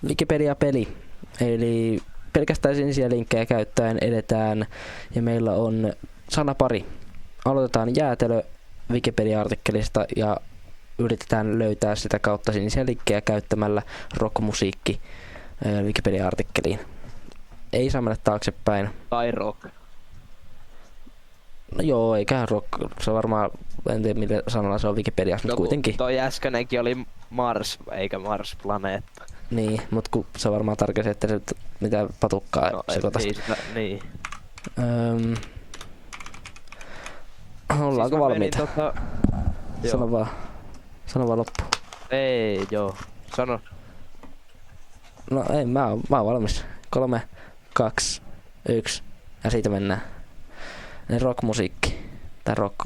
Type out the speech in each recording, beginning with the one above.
Wikipedia-peli. Eli pelkästään sinisiä linkkejä käyttäen edetään ja meillä on sanapari. Aloitetaan jäätelö Wikipedia-artikkelista ja yritetään löytää sitä kautta sinisiä linkkejä käyttämällä rockmusiikki Wikipedia-artikkeliin. Ei saa mennä taaksepäin. Tai rock. No joo, eikä rock. Se on varmaan, en tiedä millä sanalla se on Wikipediassa, mutta kuitenkin. Toi äskeinenkin oli Mars, eikä Mars-planeetta. Niin, mutta se varmaan tarkoittaa, että se mitä patukkaa sekoittaa. Niin. Ollaanko siis valmiita? Sano vaan loppu. Ei, joo. Sano. No ei, mä oon valmis. 3, 2, 1 ja siitä mennään. Eli rockmusiikki. Tai rock.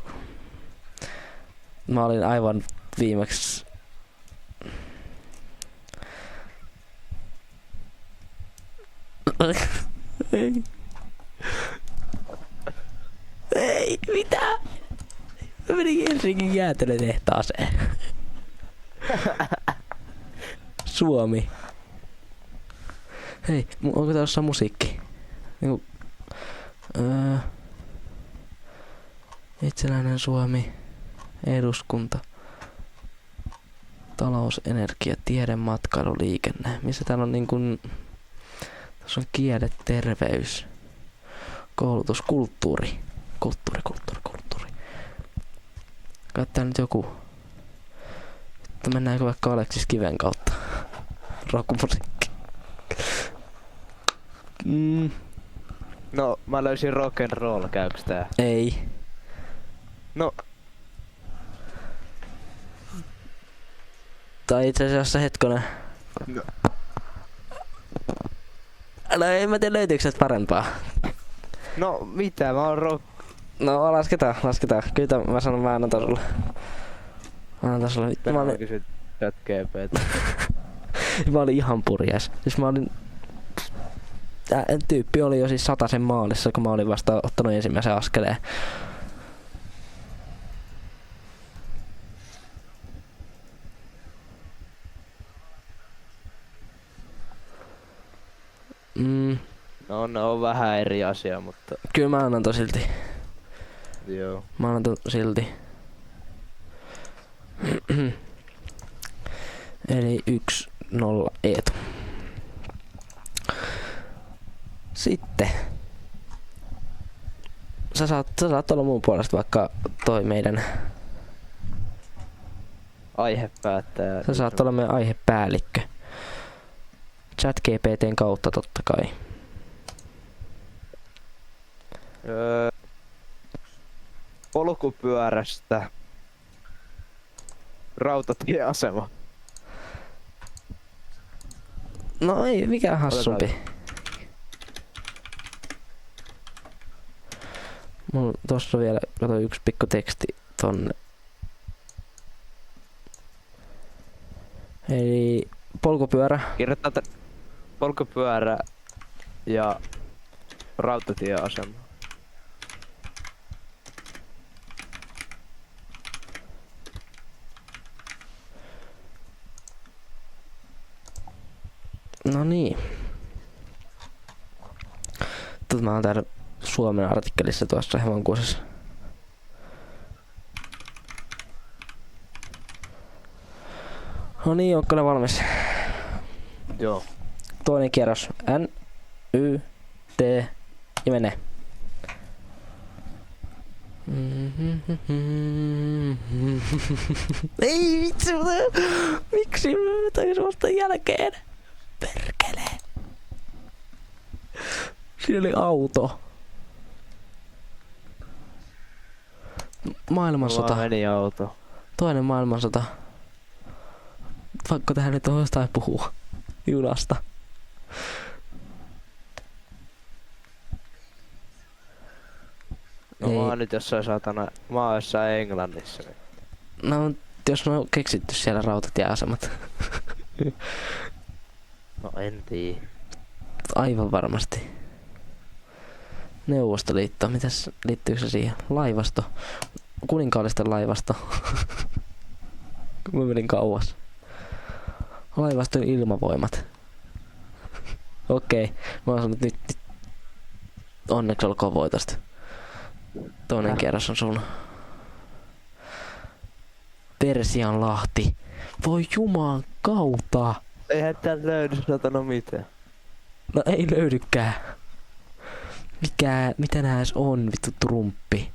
Mä olin aivan viimeksi... Ei. Ei, mitä? Mä menin Helsingin jäätelötehtaaseen. Suomi. Hei, onko tässä musiikki? Niinku, itsenäinen Suomi, eduskunta, talous, energia, tiede, matkailu, liikenne. Missä täällä on niinku... Tässä on kiele, terveys, koulutus, kulttuuri. Kulttuuri. Kai tää nyt joku... Että mennäänkö vaikka Aleksis Kiven kautta? Rockmusiikki. No, mä löysin rock and roll, käyks tää? Ei. No. Tai itse asiassa hetkonen. No. No en mä tiedä löytyykö sieltä parempaa. No mitä, mä oon rock. No lasketaan. Kyllä mä annan sulle. Mä olin kysynyt ChatGPT. Mä olin ihan purjees. Siis mä olin... Tyyppi oli jo siis 100 maalissa, kun mä olin vasta ottanut ensimmäisen askeleen. No ne on vähän eri asia, mutta... Kyllä mä annan to silti. Joo. Mä annan to silti. Eli 1-0 Eetu. Sitten. Sä saat olla mun puolesta vaikka toi meidän... Aihepäättäjä. Sä saat olla meidän aihepäällikkö. ChatGPT:n kautta totta kai. Polkupyörästä. Rautatieasema. No ei mikään hassumpi. Mulla tossa vielä kato yksi pikku teksti tonne. Eli polkupyörä. Kirjoittaa polkupyörä ja rautatieasema. No niin. Mä oon täällä Suomen artikkelissa tuossa Hemonkuusessa. No niin, onko ne valmis? Joo. Toinen kierros. N, Y, T ja mene. Ei vitsi, miksi mä taisin vasta jälkeen? Perkele. Siinä oli auto. Maailmansota. Mulla meni auto. Toinen maailmansota. Vaikka tähän nyt on jostain puhua. Junasta. No mä oon nyt jossain satana, mä oon jossain Englannissa. No jos on keksitty siellä rautatieasemat. No en tiedä. Aivan varmasti. Neuvostoliitto, mitäs liittyykö se siihen? Laivasto. Kuninkaallisten laivasto. Mä menin kauas. Laivaston ilmavoimat. Okei. Mä oon sanonut nyt onneksi olkoon voitosta. Toinen kierros on sun. Persianlahti. Voi juman kautta. Eihän täältä löydy satana mitään. No ei löydykään. Mitä nää edes on, vittu trumppi?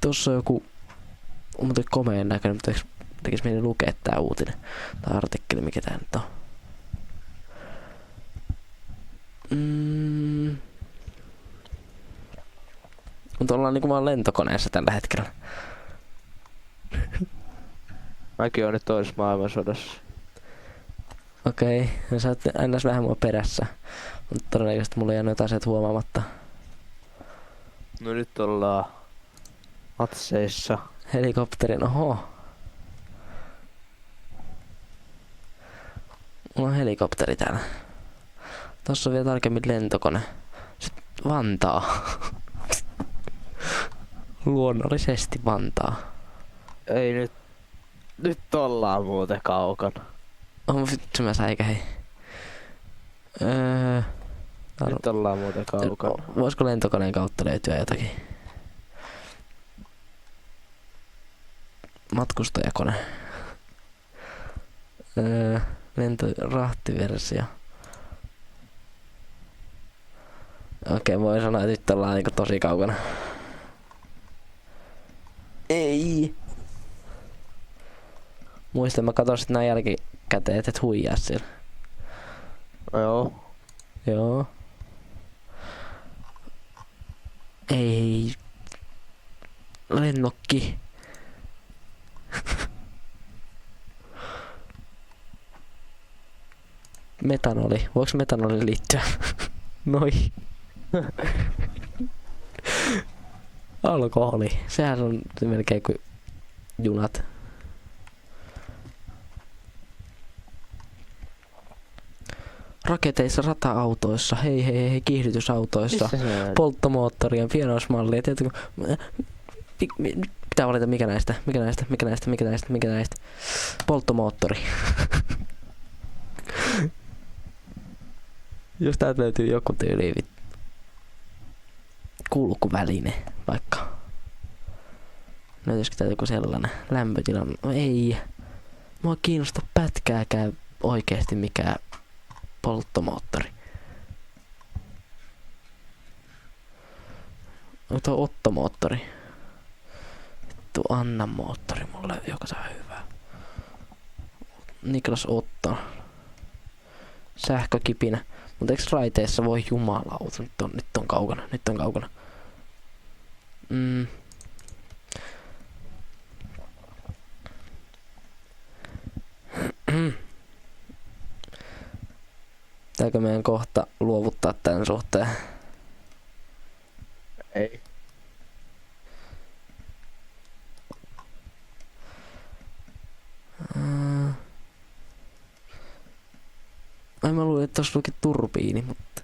Tossa on joku... On muuten komeen näköinen, mutta tekis mieli lukea tää uutinen. Tai artikkeli, mikä tää nyt on. Mutta ollaan niinku vaan lentokoneessa tällä hetkellä. Mäkin oon nyt toisessa maailmansodassa. Okei, no sä oot aina vähän mua perässä. Mutta todennäköisesti mulla ei jäänyt asiat huomaamatta. No nyt ollaan Atseissa. Helikopterin, oho. Mulla on helikopteri täällä. Tossa on vielä tarkemmin lentokone. Sitten Vantaa. Luonnollisesti Vantaa. Ei nyt. Nyt ollaan muuten kaukana. Oh vittu mä säikähin. Nyt ollaan muuten kaukana. Voisiko lentokoneen kautta löytyä jotakin? Matkustajakone. Rahtiversio. Okei, voi sanoa, että nyt ollaan niinku tosi kaukana. Ei! Muistan, mä katon sit nää jälkikäteen, et huijaa siellä. No joo. Joo. Ei. Lennokki. Metanoli. Voiko metanoli liittyä? Noi. Alkoholi. Sehän on melkein kuin junat. Raketeissa, rata-autoissa, hei, kiihdytysautoissa, polttomoottorien, pienoismallia, tiedätkö? Pitää valita mikä näistä. Polttomoottori. Jos täältä löytyy joku tyyli kulkuväline, vaikka. Löytyisikö täältä joku sellainen lämpötila? No ei. Mua kiinnosta pätkääkään oikeesti mikään polttomoottori. Onko tuo ottomoottori? Vittu, anna moottori mulle, joka saa hyvää. Niklas Otto. Sähkökipinä. Mutta eiks raiteessa voi jumalauta? Nyt on kaukana. Pitääkö meidän kohta luovuttaa tän suhteen? Ei. Ai mä luulin, että tossa luki turbiini, mutta...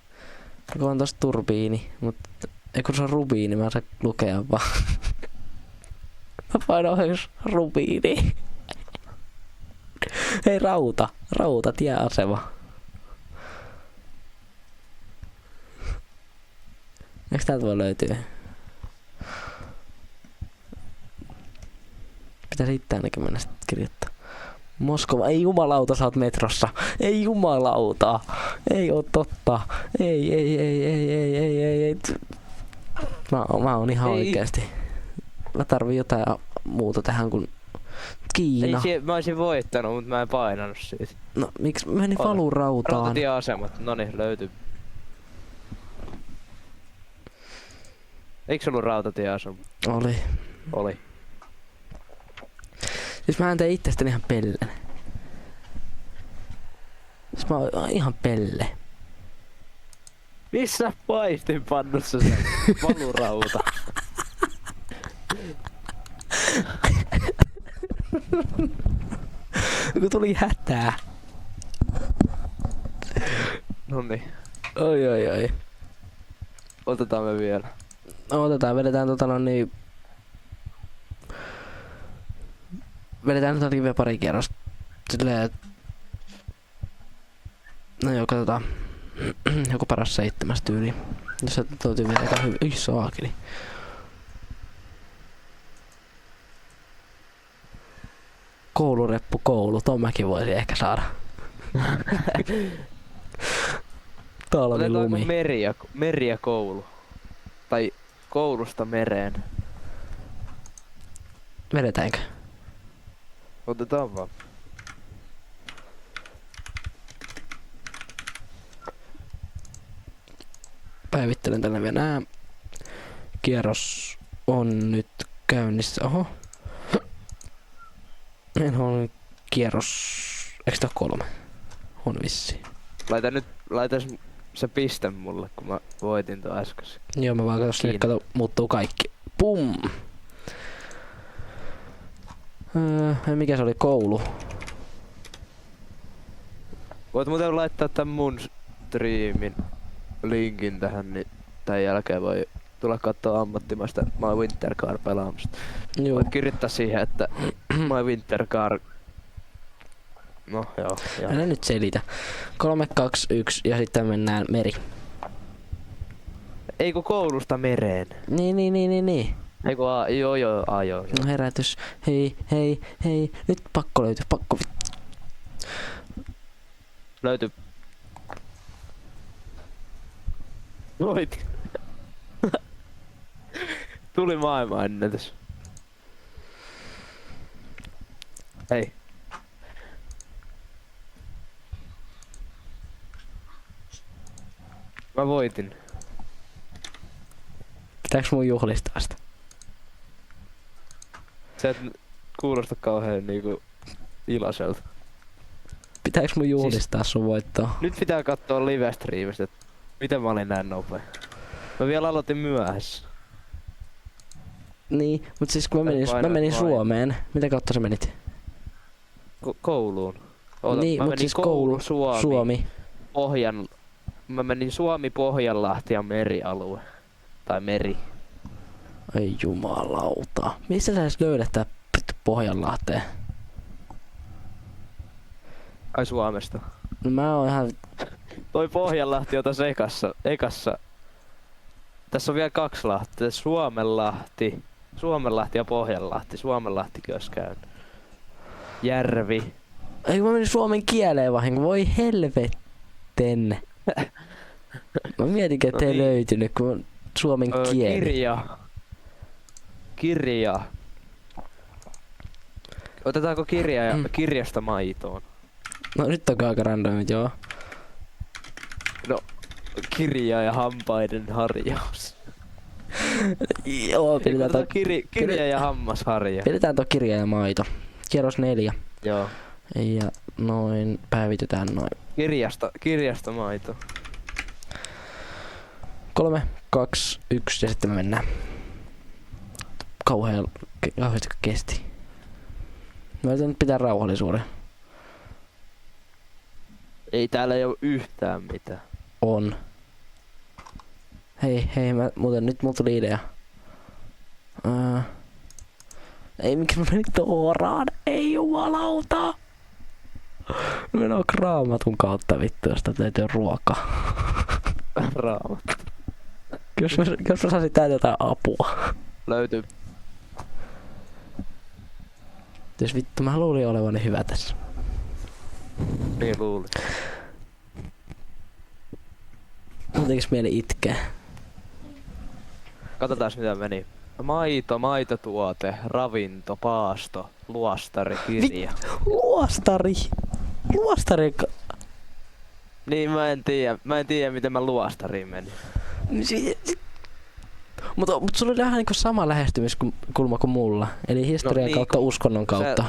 Onko on tossa turbiini, mutta... Ei kun se on rubiini, mä saan lukea vaan. Mä painan ohjus rubiini. Hei, rauta, tieasema. Eiks täältä voi löytyä? Pitäis itse ainakin mennä sit kirjoittaa. Moskova, ei jumalauta, sä oot metrossa. Ei jumalauta. Ei oo totta. Ei. Mä oon ihan oikeesti. Mä tarviin jotain muuta tähän kuin Kiina. Ei, mä oisin voittanut, mutta mä en painanut siitä. No miksi meni valurautaan? Rautatieasemat, noniin löytyy. Eikö se ollut rautatieasema? Oli. Siis mä tein itsestäni ihan pellen. Siis mä oon ihan pelle. Missä paistinpannussa se valurauta? Kun tuli hätää. Noniin. Oi. Otetaan me vielä. No, vedetään vedetään nyt ainakin vielä pari kierrosta. Silleen, no joo, katsotaan. Joku paras 7 tyyli. Jos se täytyy vielä aika hyvin. Ui saakeli. Koulureppu koulu. Ton mäkin voisin ehkä saada. Talvilumi. Meri ja koulu. Tai koulusta mereen. Vedetäänkö? Otetaan vaan. Päivittelen tänne vielä nää. Kierros on nyt käynnissä. Oho. Meillä on kierros. Eikö tää 3? On vissi. Laita se piste mulle, kun mä voitin tuon äsken. Joo, mä vaan katsoin, nyt kato, muuttuu kaikki. Pum! Mikä se oli? Koulu. Voit muuten laittaa tän mun striimin linkin tähän, niin tän jälkeen voi tulla kattoo ammattimaista My Winter Car pelaamista. Joo. Voit kirjoittaa siihen, että My Winter Car. No joo. Älä nyt selitä. 3, 2, 1 ja sitten mennään meri. Eikö koulusta mereen? Niin. Eikö joo. No herätys. Hei. Nyt pakko löytyy. Pakko. Löytyy. Voit. Tuli maailmanennätys. Hei. Mä voitin. Pitääks mun juhlistaa sitä? Se et kuulosta kauhean niinku iloiselta. Pitääks mun juhlistaa sun voittoa? Nyt pitää katsoa live-striimistä, että miten mä olin näin nopea. Mä vielä aloitin myöhässä. Niin, mut siis kun mä menin Suomeen. Mitä kautta sä menit? Kouluun. Oota, niin, mä mut menin siis koulu, Suomi. Mä menin Suomi, Pohjanlahti ja merialue. Tai meri. Ai jumalauta. Mistä sä edes löydät tää Pohjanlahteen? Ai Suomesta. No mä oon ihan... Toi Pohjanlahti ota ekassa. Tässä on vielä 2 lahtia. Suomenlahti ja Pohjanlahti. Suomenlahtikin olisi käynyt. Järvi. Ei kun mä menin suomen kieleen vahinko. Voi helvetten. Mä mietinkin, että ei löytynyt, kun on suomen kieli. Kirja. Otetaanko kirja ja kirjasta maitoon? No nyt on aika randomit, joo. No, kirja ja hampaiden harjaus. Joo, pidetään kirja ja hammasharja. Pidetään tuo kirja ja maito. Kierros 4. Joo. Ja noin, päivitetään noin. Kirjasta maito. 3, 2, 1 ja sitten me mennään. Kauheasti kesti. Mä yritän nyt pitää rauhallisuuden. Ei täällä ei oo yhtään mitään. On. Hei, nyt mulla tuli idea. Ei mikä mä menin Tooraan, ei jumalauta. Mä menen Raamatun kautta vittu, josta täytyy ruokaa. Raamattu. Jos mä saisin täältä jotain apua. Löytyy. Jos vittu mä luulin olevani hyvä tässä. Niin luulin. Muutenkin mieli itkeä. Katsotaan mitä meni. Maitotuote, ravinto, paasto, luostari, kirja. Luostari! Niin mä en tiedä miten mä luostariin menin. Mutta sulla oli vähän niinku sama lähestymiskulma kuin mulla. Eli historian kautta uskonnon kautta.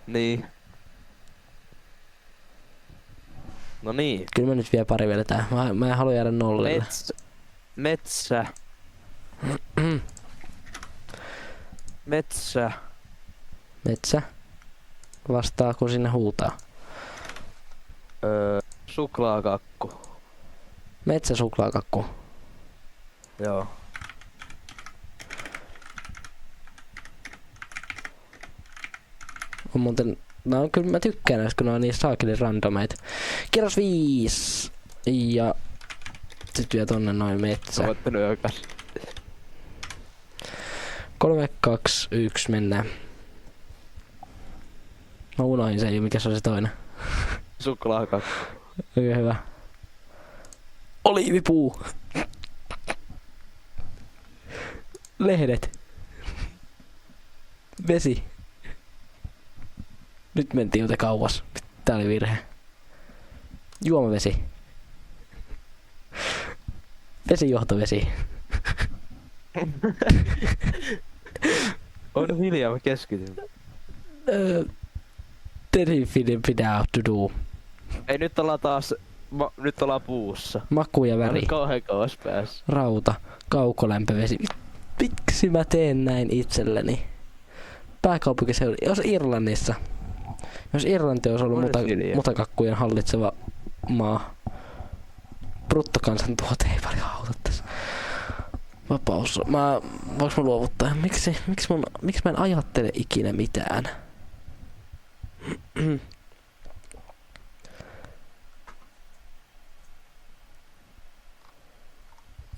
Niin. No niin. Kyllä mä nyt vielä pari vedetään. Mä en halua jäädä nollille. Metsä. Metsä. Vastaa kun sinne huutaa. Suklaakakku. Metsäsuklaakakku. Joo. On muuten... No kyllä mä tykkään näistä, kun ne on niin saakeli randomeita. Kierros 5. Ja sit vielä tonne noin metsä. Sä voittanut jokas. 3, 2, 1 mennään. Mä unohin sen jo, mikä se oli se toinen. Suklaakakku. Oikein hyvä. Oliivipuu. Lehdet. Vesi. Nyt mentiin joten kauas. Tää oli virhe. Juomavesi. Vesijohtovesi. On hiljaa, mä keskityn. Terrifying out to do. Ei, nyt ollaan taas... nyt ollaan puussa. Maku ja väri. On kauhean kauas päässä. Rauta. Kaukolämpövesi. Miksi mä teen näin itselleni? Pääkaupunkiseudu. Jos Irlannissa. Jos Irlanti olisi ollut mutakakkujen hallitseva maa. Bruttokansantuote ei paljon auta tässä. Vapaus. Voinko mä luovuttaa? Miksi mä en ajattele ikinä mitään?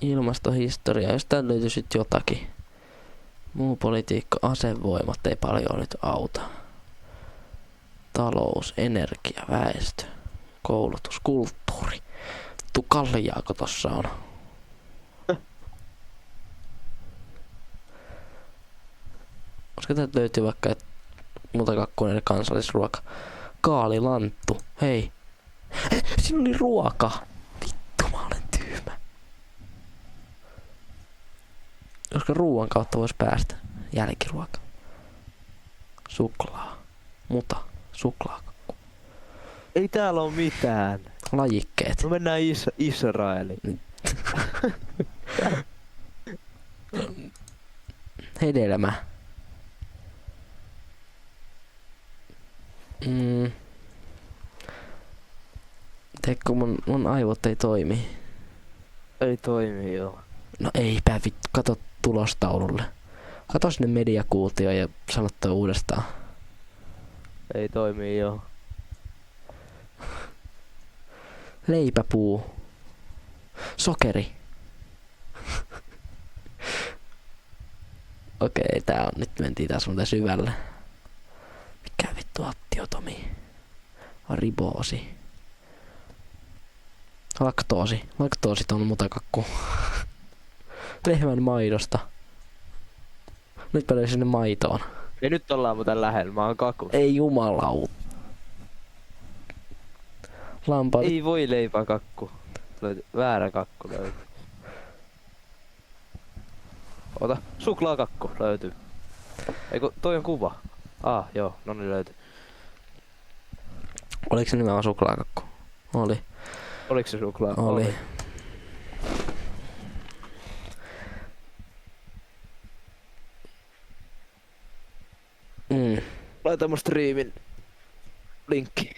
Ilmastohistoria, jos täällä löytyy sit jotakin. Muu politiikka, asevoimat ei paljon nyt auta. Talous, energia, väestö, koulutus, kulttuuri. Kalliaako tossa on? Koska täältä löytyy vaikka mutakakkuinen kansallisruoka. Kaalilanttu. Hei. Siinä oli ruoka. Vittu, mä olen tyhmä. Koska ruoan kautta vois päästä. Jälkiruoka. Suklaa. Suklaakakku. Ei täällä oo mitään. Lajikkeet. No mennään Israeliin. Hedelmä. Teekö mun aivot ei toimi? Ei toimi joo. No eipä vittu, kato tulostaululle. Kato sinne mediakuutioon ja sano toi uudestaan. Ei toimi joo. Leipäpuu. Sokeri. Okei, tää on, nyt mentiin taas muuten syvälle. Mikä vittu attiotomi? Riboosi. Laktoosi. Laktoosit on mutakakku. Lehmän maidosta. Nyt mä löysin sinne maitoon. Ja nyt ollaan muuten lähellä, mä oon kaku. Ei jumalaut. Lampaat. Ei voi leipäkakku. Väärä kakku löytyy. Ota, suklaakakku löytyy. Eiku, toi on kuva. Joo, no niin löytyy. Oliko se nimenomaan suklaakakku? Oli. Oliko se suklaa? Oli. Laita mun striimin linkki.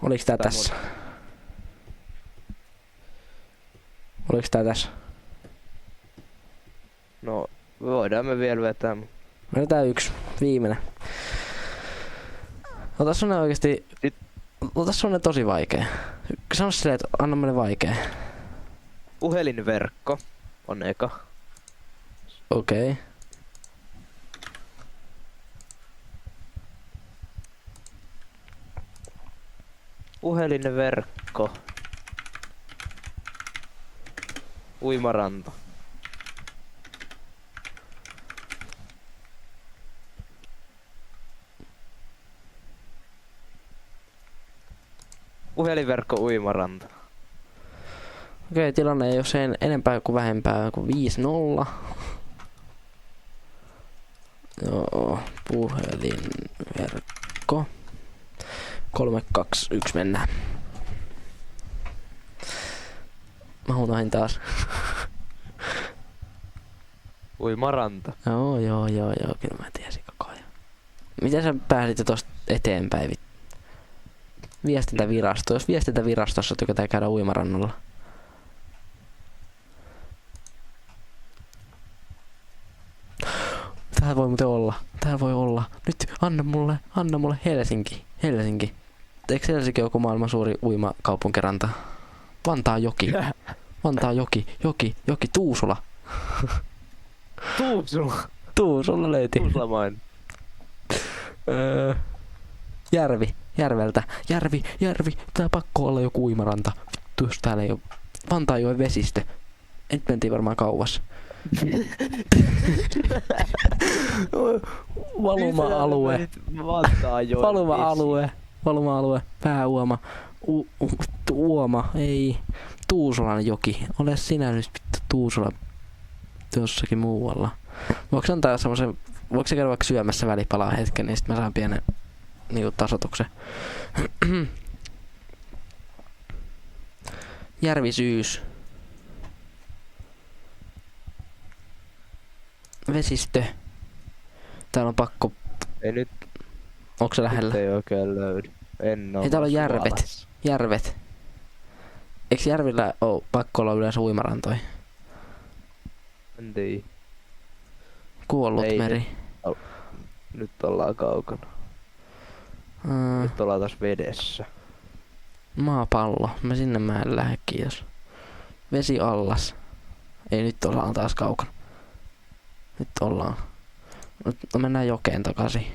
Oliks tää tässä? Oliks tää tässä? No, voidaan me vielä vetää. Vedetään yksi. Viimeinen. Ota semmonen oikeesti... Ota semmonen tosi vaikee. Sano silleen, että anna meille vaikee. Puhelinverkko on eka. Okei. Puhelinverkko. Uimaranta. Puhelinverkko uimaranta. Okei, tilanne ei oo sen enempää kuin vähempää kuin 5-0. Joo, puhelinverkko. 3, 2, 1 mennään. Mä huunahin taas. Uimaranta. Joo, kyllä mä tiesin koko ajan. Miten sä pääsit tosta eteenpäin? Viestintävirasto. Jos viestintävirastossa tykätään käydä uimarannalla. Täällä voi muuten olla. Nyt anna mulle Helsinki. eikö Helsinki ole joku maailman suuri uimakaupunkiranta? Vantaajoki. Vantaajoki. Joki. Tuusula. Tuusula. Tuusula löytyi. Tuusulamainen. Järvi. Järveltä. Järvi. Tää pakko olla joku uimaranta. Vittu, jos täällä ei oo. Vantaajoen vesistö. Nyt mentiin varmaan kauas. Valuma-alue. Valuma-alue. Pääuoma. Uoma. Ei. Tuusulan joki. Ole sinä nyt vittu Tuusula jossakin muualla. Voinko antaa semmosen. Voinko se käydä vaikka syömässä välipalaa hetken, niin sit mä saan pienen niinku tasoituksen. Järvisyys. Vesistö. Täällä on pakko. Ei nyt. Onko se lähellä? Ei oikein löydy. En oo. Ei täällä on järvet. Eiks järvillä oo pakko olla yleensä uimarantoja? En tiedä. Kuollut ei, meri. Nyt ollaan kaukana. Nyt ollaan taas vedessä. Maapallo. Mä en lähde, kiitos. Vesiallas. Ei, nyt ollaan taas kaukana. Nyt ollaan. Nyt mennään jokeen takaisin.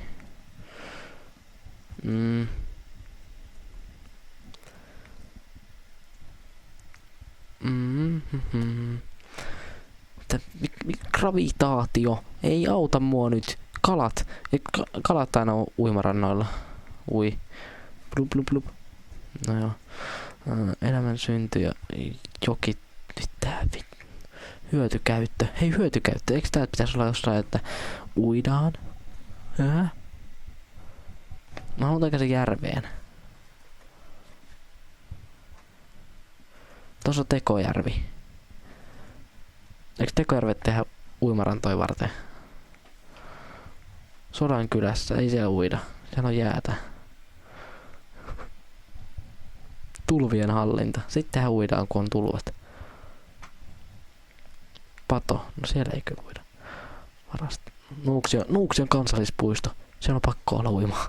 Gravitaatio. Ei auta mua nyt. Kalat. Kalat aina on uimarannoilla. Ui. Blup. No joo. Elämän synty ja joki. Hyötykäyttö. Hei, hyötykäyttö. Eikö tää pitäisi olla jossain, että uidaan? Mä haluan takaisin järveen. Tuossa on Tekojärvi. Eikö Tekojärvet tehdä uimarantoja varten? Sodankylässä, ei siellä uida. Siellä on jäätä. Tulvien hallinta. Sittenhän uidaan, kun on tulvat. Pato. No siellä ei kyllä uida. Nuuksion kansallispuisto. Siellä on pakko olla uimaa.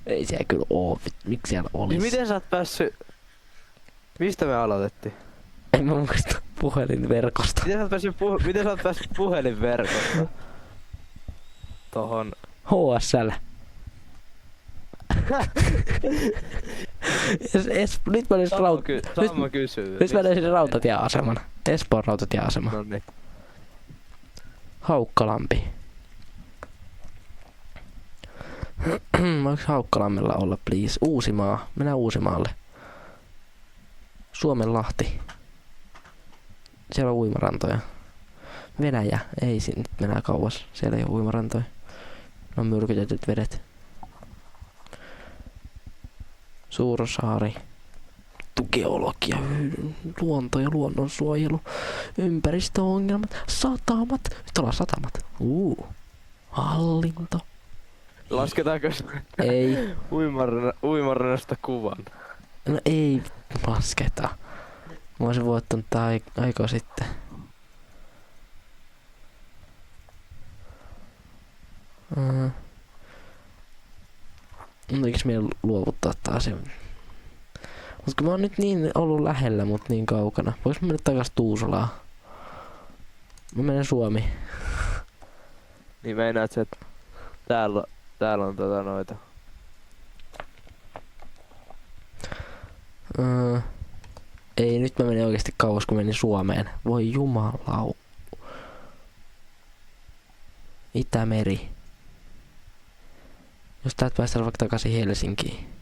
Ei siellä kyllä oo. Miksi siellä olisi? Miten sä oot päässyt... Mistä me aloitettiin? En mä muista puhelinverkosta. Miten sä oot päässyt puhelinverkosta? Tohon... HSL. Nyt mä löysin rautatieaseman. Espoon rautatieasema. Noniin. Haukkalampi. Voiko Haukkalammella olla, please? Uusimaa. Mennään Uusimaalle. Suomenlahti. Siellä on uimarantoja. Venäjä. Ei, nyt mennään kauas. Siellä ei ole uimarantoja. Ne on myrkytetyt vedet. Suursaari. Geologia, luonto ja luonnonsuojelu, ympäristöongelmat, satamat. Nyt ollaan satamat. Hallinto. Lasketaanko ei uimarannasta kuvan? No ei lasketa. Mä oisin voittanut tää aika sitten. Eiks meidän luovuttaa taas? Mut kun mä oon nyt niin ollut lähellä, mut niin kaukana. Vois mä mennä takas Tuusulaan? Mä menen Suomi. Niin meinaat sä, että täällä on noita. Ei, nyt mä menin oikeesti kauas kun menin Suomeen. Voi jumalau. Itämeri. Jos täältä päästään vaikka takaisin Helsinkiin.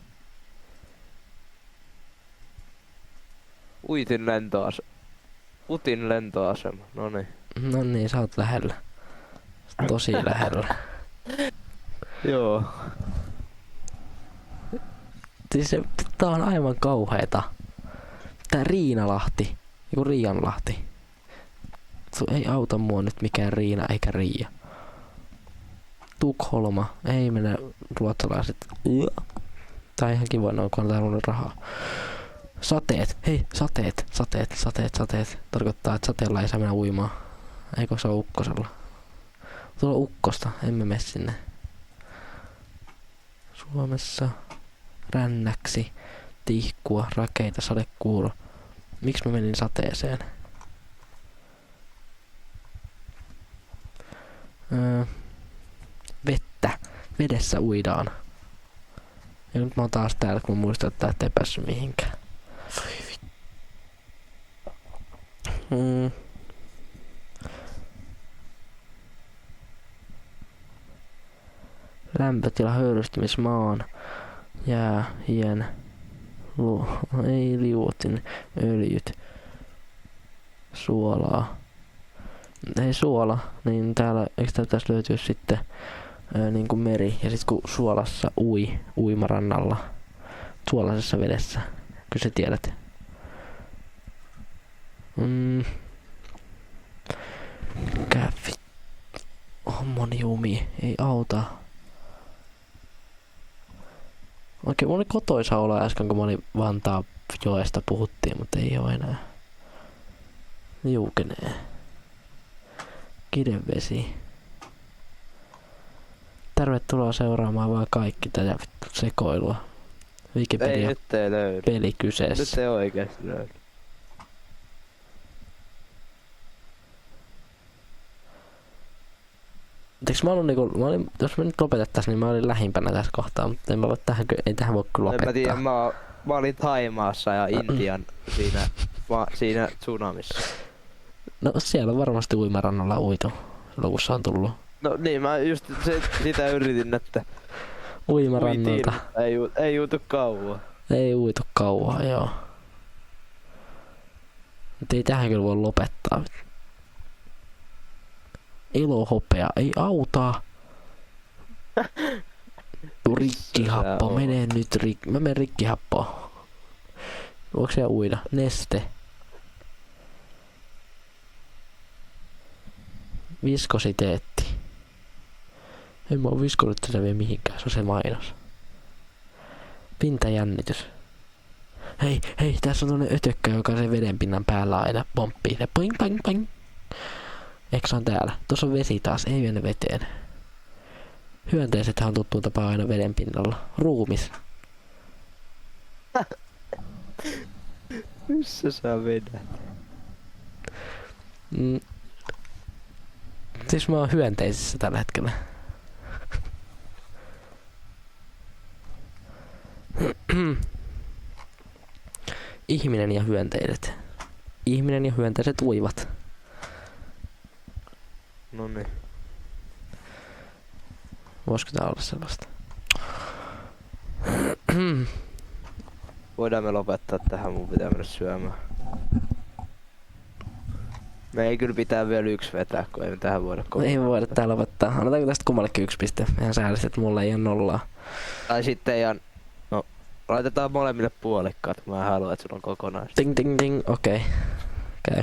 Utin lentoasema, noniin. No niin, sä oot lähellä. Tosi lähellä. Joo. Siis tää on aivan kauheeta. Tää Riinalahti. Joku Riianlahti. Ei auta mua nyt mikään Riina eikä Riia. Tukholma. Ei mennä ruotsalaiset. Tää on ihan kiva noin, kun on täällä ollut rahaa. Sateet. Hei, sateet. Tarkoittaa, että sateella ei saa mennä uimaan. Eikö se ole ukkosella? Tuolla ukkosta. Emme mene sinne. Suomessa. rännäksi, tihkua, rakeita, sadekuuro. Miksi mä menin sateeseen? Vettä. Vedessä uidaan. Ja nyt mä oon taas täällä, kun mä muistan, että tää ei päässyt mihinkään. Lämpötila, höyrystymismaan, jää, hien, ei liuotin, öljyt, suolaa. Ei suola, niin täällä, eikö täällä pitäisi löytyä sitten niinku meri, ja sit kun suolassa uimarannalla, suolaisessa vedessä, kyllä sä tiedät. Kävi. Ammoniumi, ei auta. Oikein mulla oli kotoisa olla äsken, kun mä olin Vantaa joesta puhuttiin, mutta ei oo enää. Liukenee. Kidevesi. Tervetuloa seuraamaan vaan kaikki tätä sekoilua. Wikipedia Ei, nyt ei löydy. peli kyseessä. Nyt ei oikeesti löydy. Eikö mä ollut niinku, jos me nyt lopetettais, niin mä olin lähimpänä tässä kohtaa, mutta ei tähän voi kyllä lopettaa. En mä tiedä, mä olin Thaimaassa ja Intian siinä tsunamissa. No siellä on varmasti uimarannalla uitu, silloin kun se on tullut. No niin, mä just sitä yritin, että Uimarannalta. ei juutu kauan. Ei uitu kauan, joo. Mutta ei tähän kyllä voi lopettaa. Elohopea, ei auta. Rikkihappo, mene nyt mä menen rikkihappoon. Voiko siellä uida? Neste. Viskositeetti. En mä oo viskonut tätä vielä mihinkään, se on se mainos. Pintajännitys. Hei, tässä on toinen ötökkä, joka se vedenpinnan päällä aina pomppii. Se poing, poing, poing. Eikö se on täällä? Tuossa on vesi taas, ei mene veteen. Hyönteisethän on tuttuun tapaan aina veden pinnalla. Ruumis. Missä sä vedät? Siis mä oon hyönteisissä tällä hetkellä. Ihminen ja hyönteiset. Ihminen ja hyönteiset uivat. Noniin. Voisiko tää olla sellaista? Voidaan me lopettaa tähän, mun pitää mennä syömään. Me ei kyllä pitää vielä yksi vetää, kun ei me tähän voida kokonaan. Ei voida tää lopettaa. Annetaanko tästä kummallekin 1 piste? Ihan säällisesti, että mulla ei ole nollaa. Tai sitten ihan... No, laitetaan molemmille puolikkaat, kun mä haluan, että sulla on kokonaista. Ting ting ting, okei. Käy.